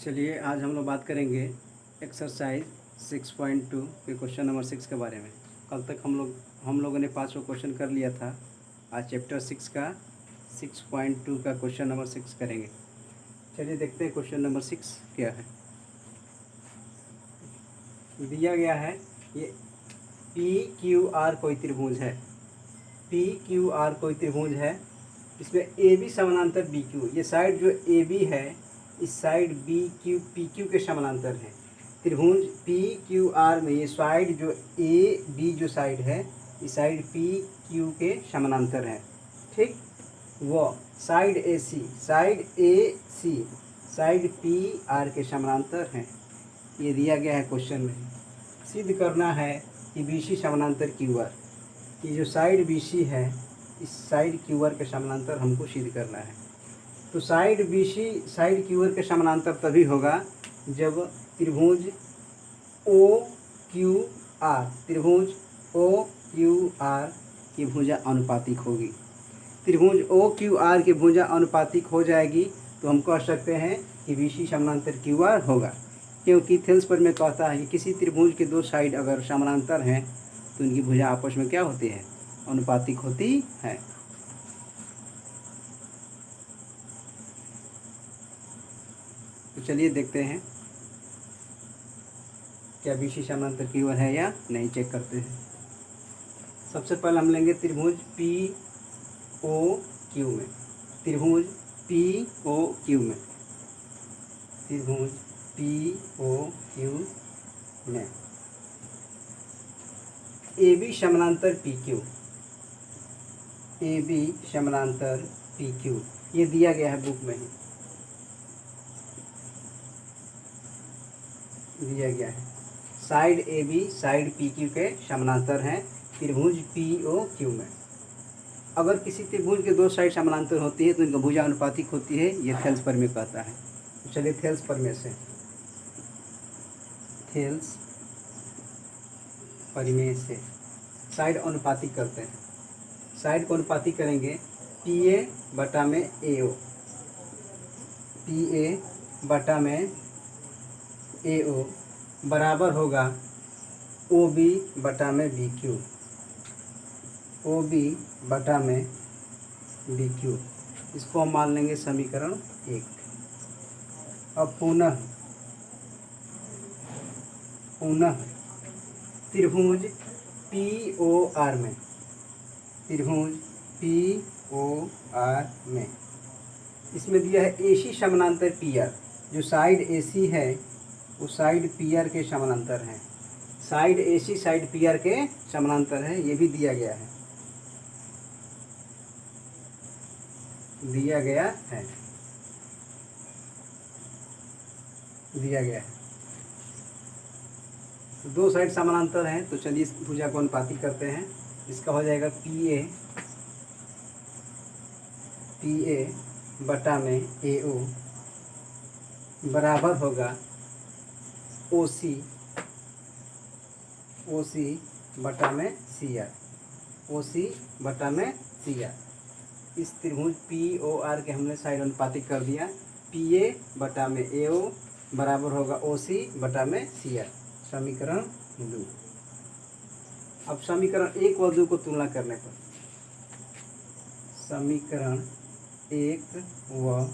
चलिए आज हम लोग बात करेंगे एक्सरसाइज 6.2 के क्वेश्चन नंबर 6 के बारे में। कल तक हम लोगों ने 5 क्वेश्चन कर लिया था। आज चैप्टर 6 का 6.2 का क्वेश्चन नंबर 6 करेंगे। चलिए देखते हैं क्वेश्चन नंबर 6 क्या है। दिया गया है ये PQR कोई त्रिभुज है। PQR कोई त्रिभुज है, इसमें AB समानांतर BQ, ये साइड जो AB है इस साइड PQ के समानांतर है। त्रिभुज PQR में ये साइड जो AB जो साइड है इस साइड PQ के समानांतर है। ठीक, वो साइड AC साइड PR के समानांतर है। ये दिया गया है क्वेश्चन में। सिद्ध करना है कि BC समानांतर QR, ये जो साइड BC है इस साइड QR के समानांतर हमको सिद्ध करना है। तो साइड BC साइड QR के समानांतर तभी होगा जब त्रिभुज OQR की भुजा अनुपातिक होगी। त्रिभुज OQR की भुजा अनुपातिक हो जाएगी तो हम कह सकते हैं कि BC समानांतर QR होगा, क्योंकि थेल्स पर में कहता है कि किसी त्रिभुज के दो साइड अगर समानांतर हैं तो उनकी भुजा आपस में क्या होती है, अनुपातिक होती है। तो चलिए देखते हैं क्या BC समानांतर QR है या नहीं, चेक करते हैं। सबसे पहले हम लेंगे त्रिभुज POQ में, त्रिभुज POQ में, त्रिभुज POQ में AB समानांतर PQ, AB समानांतर PQ ये दिया गया है, बुक में ही दिया गया है। साइड AB साइड PQ के समानांतर हैं त्रिभुज POQ में। अगर किसी त्रिभुज के दो साइड समानांतर होती है तो इनका भुजा अनुपातिक होती है, ये थेल्स पर में कहता है। तो चलिए थेल्स पर में से साइड अनुपातिक करते हैं। साइड को अनुपातिक करेंगे PA बटा में AO, PA बटा में AO बराबर होगा OB बटा में BQ, OB बटा में BQ। इसको हम मान लेंगे समीकरण 1। अब पुनः त्रिभुज POR में, त्रिभुज POR में इसमें दिया है AC समानांतर PR, जो साइड AC है वो साइड PR के समानांतर है। साइड AC साइड PR के समानांतर है, ये भी दिया गया है, दिया गया है। तो दो साइड समानांतर हैं, तो चलिए इस भुजा को अनुपातिक करते हैं। इसका हो जाएगा PA बटा में AO बराबर होगा OC बटा में CR, OC बटा में CR। इस त्रिभुज POR के हमने साइड अनुपातिक कर दिया। PA बटा में AO बराबर होगा OC बटा में CR, समीकरण 2। अब समीकरण 1 व 2 को तुलना करने पर, समीकरण 1 व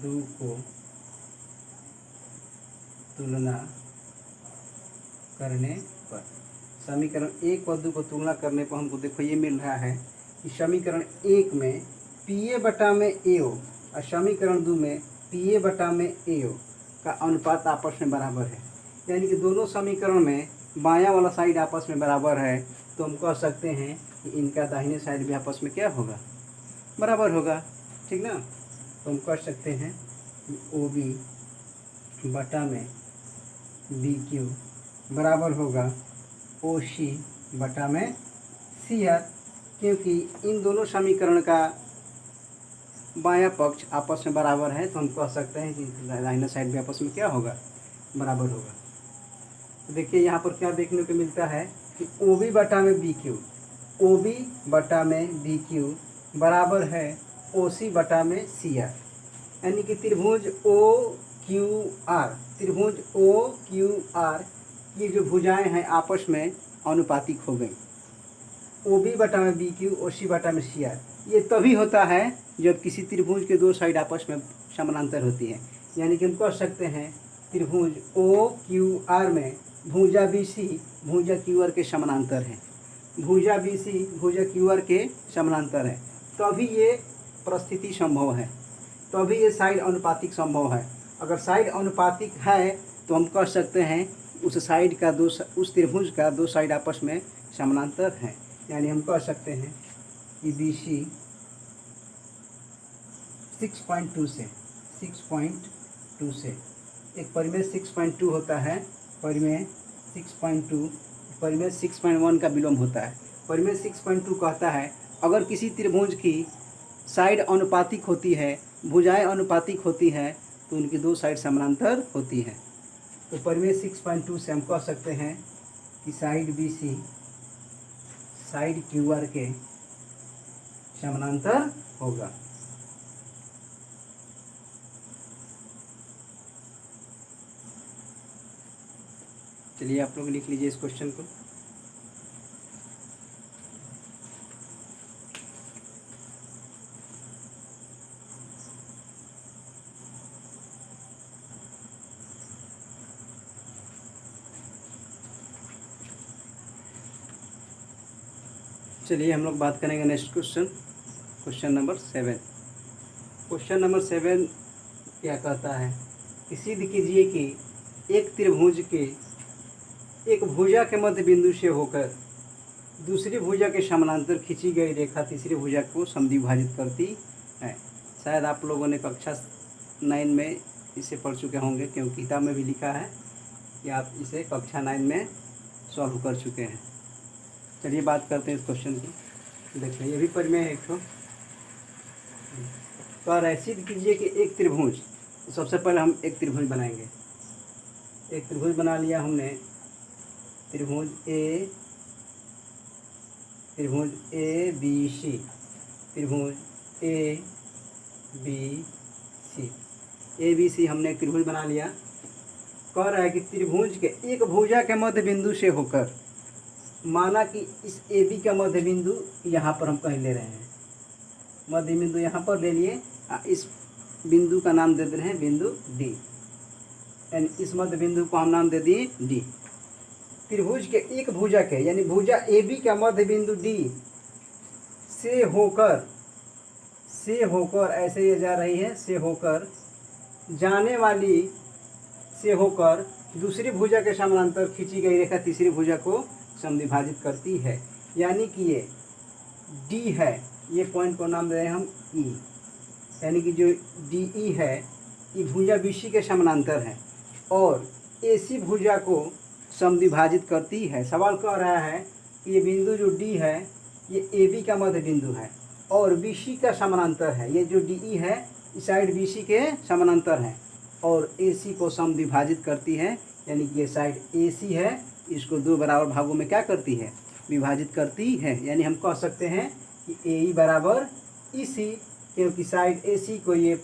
2 को तुलना करने पर, समीकरण 1 व 2 को तुलना करने पर हमको देखो ये मिल रहा है कि समीकरण 1 में PA बटा में AO और समीकरण 2 में PA बटा में AO का अनुपात आपस में बराबर है। यानी कि दोनों समीकरण में बायां वाला साइड आपस में बराबर है, तो हम कह सकते हैं कि इनका दाहिने साइड भी आपस में क्या होगा, बराबर होगा। ठीक ना, तो हम कह सकते हैं कि OB बटा में BQ बराबर होगा OC बटा में CR, क्योंकि इन दोनों समीकरण का बायां पक्ष आपस में बराबर है, तो हम कह सकते हैं कि दाहिना साइड भी आपस में क्या होगा, बराबर होगा। तो देखिए यहाँ पर क्या देखने को मिलता है कि OB बटा में BQ, OB बटा में BQ बराबर है OC बटा में CR, यानी कि त्रिभुज क्यू आर, त्रिभुज ओ क्यू आर, ये जो भुजाएं हैं आपस में अनुपातिक हो गई। ओ बी बटा में बी क्यू, ओ सी बटा में सी आर। ये तभी होता है जब किसी त्रिभुज के दो साइड आपस में समानांतर होती है। यानी कि हम कह सकते हैं त्रिभुज ओ क्यू आर में भुजा बी सी भुजा क्यू आर के समानांतर है, भुजा बी सी भुजा क्यू आर के समानांतर है, तभी ये परिस्थिति संभव है, तभी ये साइड अनुपातिक संभव है। अगर साइड अनुपातिक है तो हम कह सकते हैं उस साइड का उस त्रिभुज का दो साइड आपस में समानांतर है। यानी हम कह सकते हैं कि बी सी 6.2 से एक परिमेय 6.2 होता है, परिमेय 6.2, परिमेय 6.1 का विलोम होता है। परिमेय 6.2 कहता है अगर किसी त्रिभुज की साइड अनुपातिक होती है, भुजाएं अनुपातिक होती है, तो उनकी दो साइड समानांतर होती है। तो परिमेय 6.2 से हम कह सकते हैं कि side B C side Q R के समानांतर होगा। चलिए आप लोग लिख लीजिए इस क्वेश्चन को। चलिए हम लोग बात करेंगे next question, question number 7। Question number 7 क्या कहता है कि सिद्ध कीजिए कि एक त्रिभुज के एक भुजा के मध्य बिंदु से होकर दूसरी भुजा के समानांतर खींची गई रेखा तीसरी भुजा को समद्विभाजित करती है। शायद आप लोगों ने कक्षा 9 में इसे पढ़ चुके होंगे, क्योंकि किताब में भी लिखा है कि आप इसे कक्षा 9 में सॉल्व कर चुके हैं। चलिए बात करते हैं इस क्वेश्चन की। देखिए ये भी परिमेय है एक ठो। तो और सिद्ध कीजिए कि एक त्रिभुज, तो सबसे पहले हम एक त्रिभुज बनाएंगे। एक त्रिभुज बना लिया हमने, त्रिभुज ए बी सी, त्रिभुज ए बी सी हमने एक त्रिभुज बना लिया। कह रहा है कि त्रिभुज के एक भुजा के मध्य बिंदु से होकर, माना कि इस ए बी का मध्य बिंदु यहाँ पर हम कहीं ले रहे हैं, मध्य बिंदु यहाँ पर ले लिए, इस बिंदु का नाम दे रहे हैं बिंदु डी, यानी इस मध्य बिंदु को हम नाम दे दिए डी। त्रिभुज के एक भुजा के यानी भुजा ए बी का मध्य बिंदु डी से होकर ऐसे ये जा रही है, से होकर जाने वाली, से होकर दूसरी भुजा के समानांतर खींची गई रेखा तीसरी भुजा को समद्विभाजित करती है। यानी कि ये डी है, ये पॉइंट को नाम दे रहे हैं हम ई, यानी कि जो डी ई है ये भुजा बी सी के समानांतर है और ए सी भुजा को समद्विभाजित करती है। सवाल कह रहा है कि ये बिंदु जो डी है ये ए बी का मध्य बिंदु है और बी सी का समानांतर है। ये जो डी ई है इस साइड बी सी के समानांतर है और ए सी को समद्विभाजित करती है। यानी कि ये साइड ए सी है, इसको दो बराबर भागों में क्या करती है, विभाजित करती है। यानी हम कह सकते हैं कि ए ई बराबर ई सी, क्योंकि साइड ए सी को ये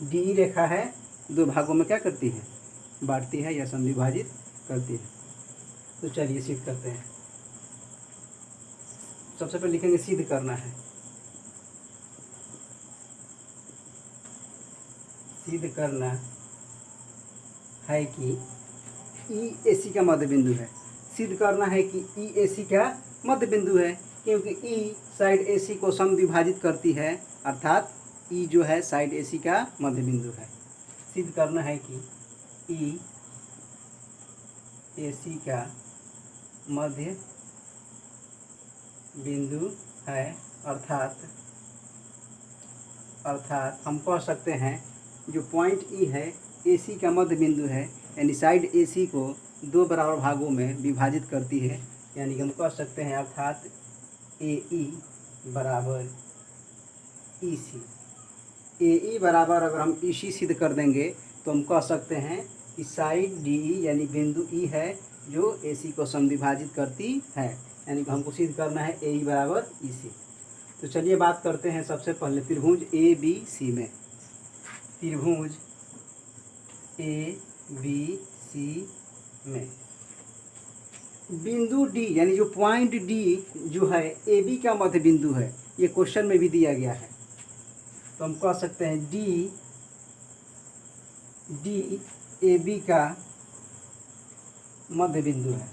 डी ई रेखा है दो भागों में क्या करती है, बांटती है या समद्विभाजित करती है। तो चलिए सिद्ध करते हैं। सबसे पहले लिखेंगे सिद्ध करना है। सिद्ध करना है कि ई ए सी का मध्य बिंदु है। सिद्ध करना है कि ई ए सी का मध्य बिंदु है, क्योंकि ई साइड ए सी को समद्विभाजित करती है, अर्थात ई जो है साइड ए सी का मध्य बिंदु है। सिद्ध करना है कि ई ए सी का मध्य बिंदु है, अर्थात हम कह सकते हैं जो पॉइंट ई है ए सी का मध्य बिंदु है, यानी साइड ए सी को दो बराबर भागों में विभाजित करती है। यानी कि हम कह सकते हैं अर्थात ए ई बराबर ई सी। ए ई बराबर अगर हम ई सी सिद्ध कर देंगे तो हम कह सकते हैं कि साइड डी ई यानी बिंदु ई है जो ए सी को समद्विभाजित करती है। यानी कि हमको सिद्ध करना है ए ई बराबर ई सी। तो चलिए बात करते हैं सबसे पहले त्रिभुज ए बी सी में। त्रिभुज ए बी सी में बिंदु डी यानी जो पॉइंट डी जो है ए बी का मध्य बिंदु है, ये क्वेश्चन में भी दिया गया है। तो हम कह सकते हैं डी ए बी का मध्य बिंदु है,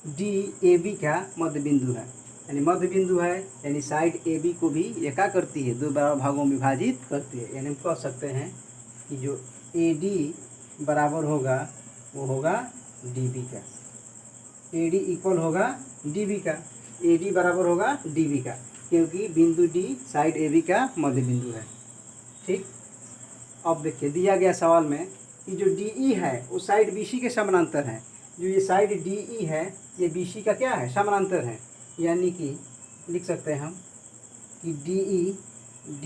डी ए बी का मध्य बिंदु है। यानी मध्य बिंदु है यानी साइड ए बी को भी ये क्या करती है, दो बराबर भागों में विभाजित करती है। यानी हम कह सकते हैं कि जो ए डी बराबर होगा वो होगा डी बी का, ए डी इक्वल होगा डी बी का, ए डी बराबर होगा डी बी का, क्योंकि बिंदु डी साइड ए बी का मध्य बिंदु है। ठीक, अब देखिए दिया गया सवाल में कि जो डी ई है वो साइड बी सी के समानांतर है। जो ये साइड डी ई है ये बी सी का क्या है, समानांतर है। यानी कि लिख सकते हैं हम कि डी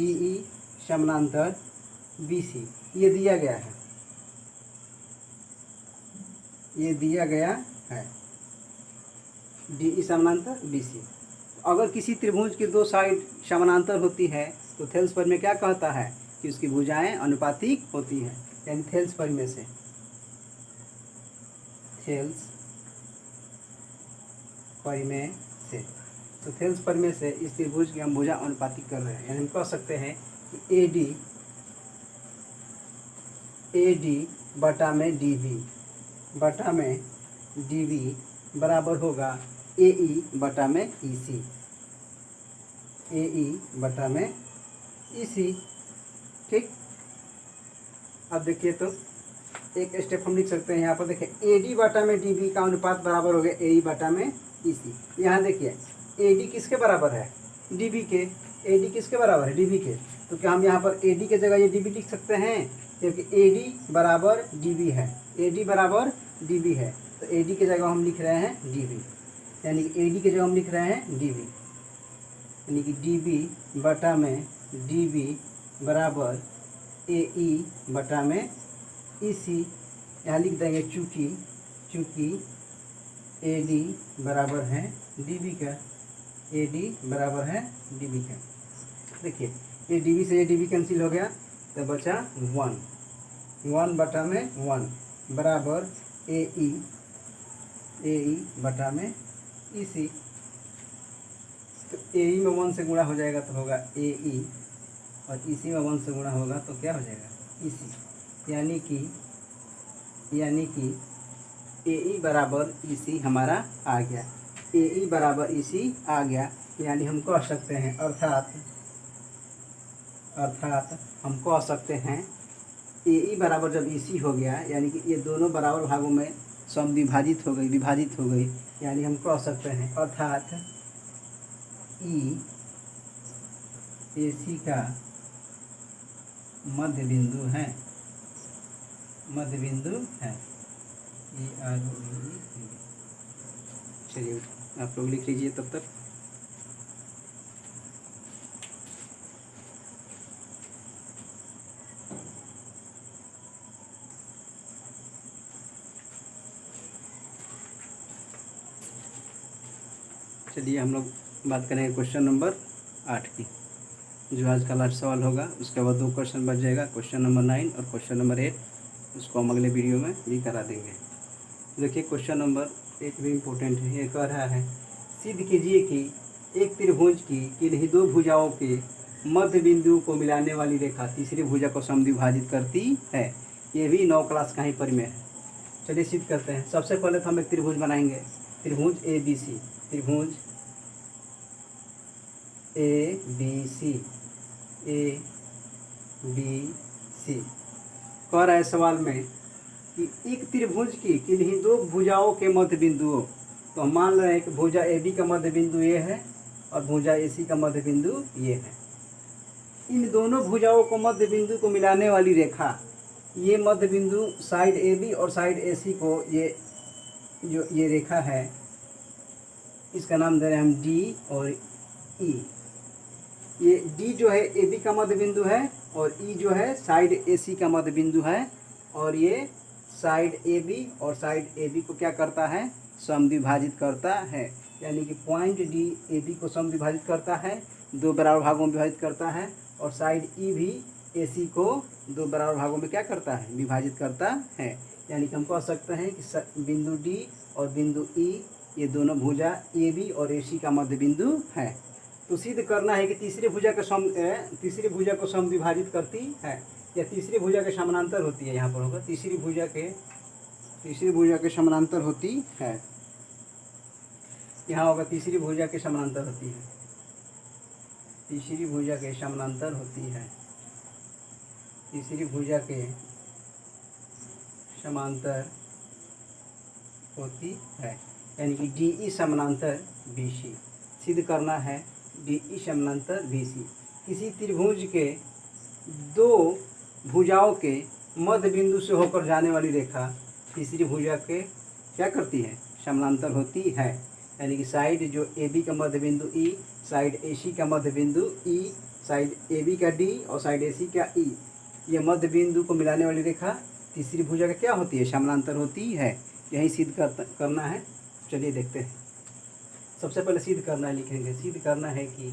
ई समानांतर बी सी, ये दिया गया है, ये दिया गया है डी ई समानांतर बी सी। अगर किसी त्रिभुज की दो साइड समानांतर होती है तो थेल्स प्रमेय क्या कहता है कि उसकी भुजाएं अनुपातिक होती हैं। यानी थेल्स प्रमेय से, थेल्स प्रमेय से, तो थेल्स प्रमेय से इस त्रिभुज की हम भुजा अनुपातिक कर रहे हैं। यानी हम कह सकते हैं कि ए डी बटा में डी बी बटा में डी बी बराबर होगा ए ई बटा में ई सी, ए ई बटा में ई सी। ठीक, अब देखिए तो एक स्टेप हम लिख सकते हैं यहाँ पर। देखिए ए डी बटा में डी बी का अनुपात बराबर हो गया ए ई बटा में ई सी। यहाँ देखिए ए डी किसके बराबर है, डी बी के, ए डी किसके बराबर है, डी बी के। तो क्या हम यहाँ पर ए डी के जगह ये डी बी लिख सकते हैं, क्योंकि ए डी बराबर डी बी है, ए डी बराबर डी बी है। तो ए डी के जगह हम लिख रहे हैं डी बी, यानी कि ए डी के जगह हम लिख रहे हैं डी बी, यानी कि डी बी बटा में डी बी बराबर ए ई बटा में ई सी। यहाँ लिख देंगे चूँकि ए डी बराबर है डी बी का, ए डी बराबर है डी बी का। देखिए ये डी बी से ये डी बी कैंसिल हो गया तो बचा 1 बटा में 1 बराबर ए ई बटा में ई सी। तो ए ई में 1 से गुणा हो जाएगा तो होगा ए ई, और ई सी में 1 से गुणा होगा तो क्या हो जाएगा, ई सी। यानी कि ए ई बराबर ई सी हमारा आ गया, ए ई बराबर ई सी आ गया। यानी हम कह सकते हैं अर्थात हम कह सकते हैं ए ई बराबर जब ई सी हो गया यानी कि ये दोनों बराबर भागों में विभाजित हो गई। यानी हम कह सकते हैं अर्थात ई ए सी का मध्य बिंदु है, ई आर ओ ई। चलिए आप लोग लिख लीजिए तब तक। चलिए हम लोग बात करेंगे क्वेश्चन नंबर 8 की, जो आज का लास्ट सवाल होगा। उसके बाद 2 क्वेश्चन बच जाएगा, क्वेश्चन नंबर 9 और क्वेश्चन नंबर 8। उसको हम अगले वीडियो में भी करा देंगे। देखिए क्वेश्चन नंबर 8 भी इम्पोर्टेंट है। ये कह रहा है सिद्ध कीजिए कि एक त्रिभुज की किन्हीं दो भुजाओं के मध्य बिंदु को मिलाने वाली रेखा तीसरी भुजा को समद्विभाजित करती है। ये भी 9 क्लास का ही परिमेय है। चलिए सिद्ध करते हैं। सबसे पहले तो हम एक त्रिभुज बनाएंगे, त्रिभुज ए बी सी, त्रिभुज ए बी सी। कह रहा है सवाल में कि एक त्रिभुज की किन्हीं दो भुजाओं के मध्य बिंदुओं, तो हम मान रहे हैं कि भुजा ए बी का मध्य बिंदु ये है और भुजा ए सी का मध्य बिंदु ये है। इन दोनों भुजाओं को मध्य बिंदु को मिलाने वाली रेखा, ये मध्य बिंदु साइड ए बी और साइड ए सी को, ये रेखा है, इसका नाम दे रहे हैं हम डी और ई। ये डी जो है ए बी का मध्य बिंदु है और ई जो है साइड ए सी का मध्य बिंदु है। और ये साइड ए बी और साइड ए बी को क्या करता है, समद्विभाजित करता है। यानी कि पॉइंट डी ए बी को समद्विभाजित करता है, 2 बराबर भागों में विभाजित करता है। और साइड ई भी AC को दो बराबर भागों में क्या करता है, विभाजित करता है। यानी कि हम कह सकते हैं कि बिंदु D और बिंदु E ये दोनों भुजा AB और AC का मध्य बिंदु है। तो सिद्ध करना है कि तीसरी भुजा को समविभाजित करती है या तीसरी भुजा के समानांतर होती है। यहाँ पर होगा तीसरी भुजा के समानांतर होती है। यहाँ होगा तीसरी भुजा के समानांतर होती है। तीसरी भुजा के समानांतर होती है। तीसरी भुजा के समांतर होती है। यानी कि DE समानांतर BC सिद्ध करना है। DE समानांतर BC किसी त्रिभुज के दो भुजाओं के मध्य बिंदु से होकर जाने वाली रेखा तीसरी भुजा के क्या करती है, समानांतर होती है। यानी कि साइड जो AB का मध्य बिंदु E, साइड AC का मध्य बिंदु E, साइड AB का D और साइड AC का E, ये मध्य बिंदु को मिलाने वाली रेखा तीसरी भुजा का क्या होती है, समानांतर होती है। यही सिद्ध करना है। चलिए देखते हैं। सबसे पहले सिद्ध करना है, लिखेंगे सिद्ध करना है कि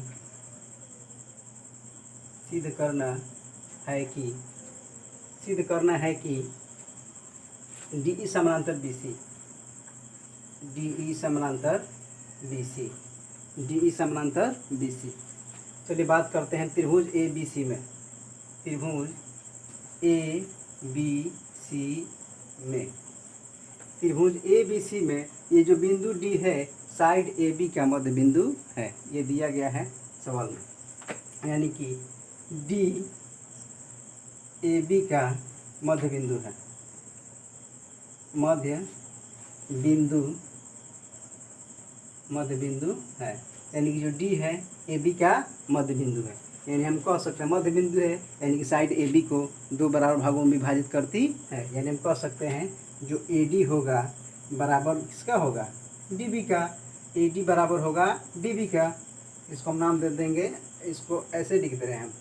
DE समानांतर BC, DE समानांतर BC। चलिए बात करते हैं त्रिभुज ABC में। त्रिभुज ABC में ये जो बिंदु D है साइड AB का मध्य बिंदु है। ये दिया गया है सवाल में। यानी कि D AB का मध्य बिंदु है। मध्य बिंदु है। यानी कि जो D है AB का मध्य बिंदु है। यानी हम कह सकते हैं मध्य बिंदु है, यानी कि साइड AB को दो बराबर भागों में विभाजित करती है। यानी हम कह सकते हैं जो AD होगा बराबर किसका होगा, DB का। AD बराबर होगा DB का। इसको हम नाम दे देंगे, इसको ऐसे लिख दे रहे हैं हम।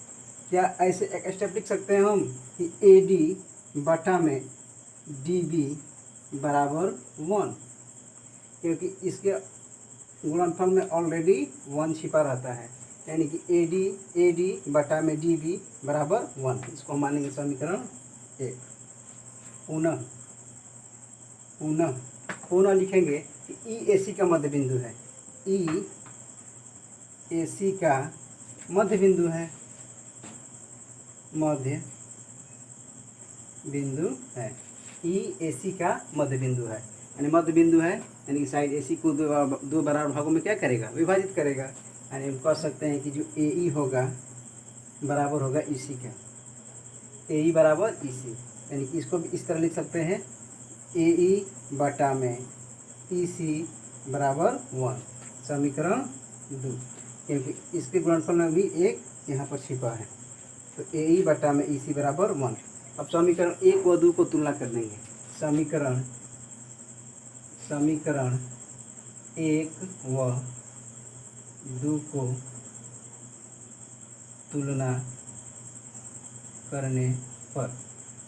क्या ऐसे एक स्टेप लिख सकते हैं हम कि AD बटा में DB बराबर 1, क्योंकि इसके गुणनफल में ऑलरेडी 1 छिपा रहता है। यानी कि AD बटा में DB बराबर 1। इसको हम मानेंगे समीकरण 1। पुनः लिखेंगे कि EAC का मध्य बिंदु है। EAC का मध्य बिंदु है। EAC का मध्य बिंदु है। यानी मध्य बिंदु है, यानी कि साइड AC को दो बराबर भागों में क्या करेगा, विभाजित करेगा। यानी हम कह सकते हैं कि जो AE होगा बराबर होगा EC का। AE बराबर EC, यानी कि इसको भी इस तरह लिख सकते हैं AE बटा में EC बराबर 1, समीकरण 2। क्योंकि इसके गुणनफल में भी एक यहाँ पर छिपा है। तो AE बटा में EC बराबर 1। अब समीकरण 1 व 2 को तुलना कर देंगे। समीकरण 1 व 2 को तुलना करने पर,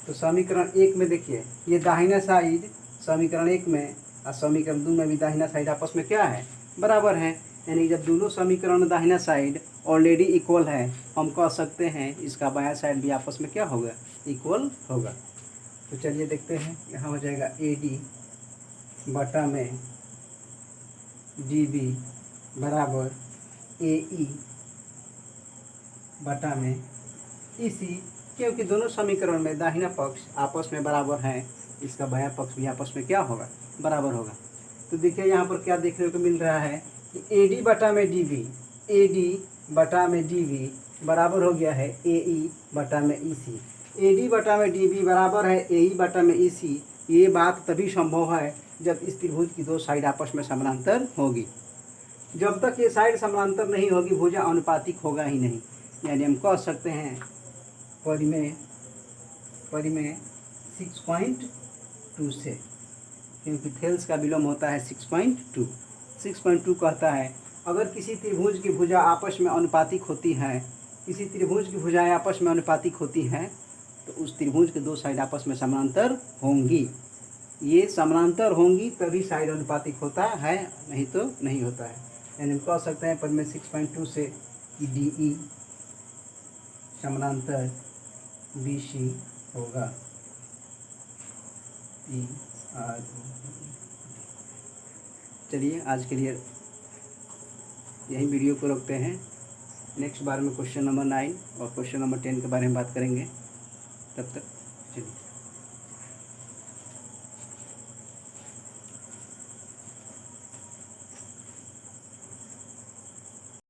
तो समीकरण 1 में देखिए ये दाहिना साइड समीकरण 1 में और समीकरण 2 में भी दाहिना साइड आपस में क्या है, बराबर है। यानी जब दोनों समीकरण में दाहिना साइड ऑलरेडी इक्वल है, हम कह सकते हैं इसका बायां साइड भी आपस में क्या होगा, इक्वल होगा। तो चलिए देखते हैं। यहाँ हो जाएगा AD बटा में DB बराबर AE बटा में EC, क्योंकि दोनों समीकरण में दाहिना पक्ष आपस में बराबर है, इसका बायां पक्ष भी आपस में क्या होगा, बराबर होगा। तो देखिए यहाँ पर क्या देखने को मिल रहा है कि AD बटा में DB बराबर हो गया है AE बटा में EC। AD बटा में DB बराबर है AE बटा में EC। ये बात तभी संभव है जब इस त्रिभुज की दो साइड आपस में समानांतर होगी। जब तक ये साइड समानांतर नहीं होगी भुजा अनुपातिक होगा ही नहीं। यानी हम कह सकते हैं परिमेय 6.2 से, क्योंकि थेल्स का विलोम होता है 6.2। 6.2 कहता है अगर किसी त्रिभुज की भुजा आपस में अनुपातिक होती है, किसी त्रिभुज की भुजाएं आपस में अनुपातिक होती हैं, तो उस त्रिभुज के दो साइड आपस में समानांतर होंगी। ये समानांतर होंगी तभी साइड अनुपातिक होता है, नहीं तो नहीं होता है। यानी हम कह सकते हैं परिमेय 6.2 से कि DE समानांतर बी सी होगा। P R O. चलिए आज के लिए यही वीडियो को रखते हैं। नेक्स्ट बार में क्वेश्चन नंबर 9 और क्वेश्चन नंबर 10 के बारे में बात करेंगे। तब तक चलिए।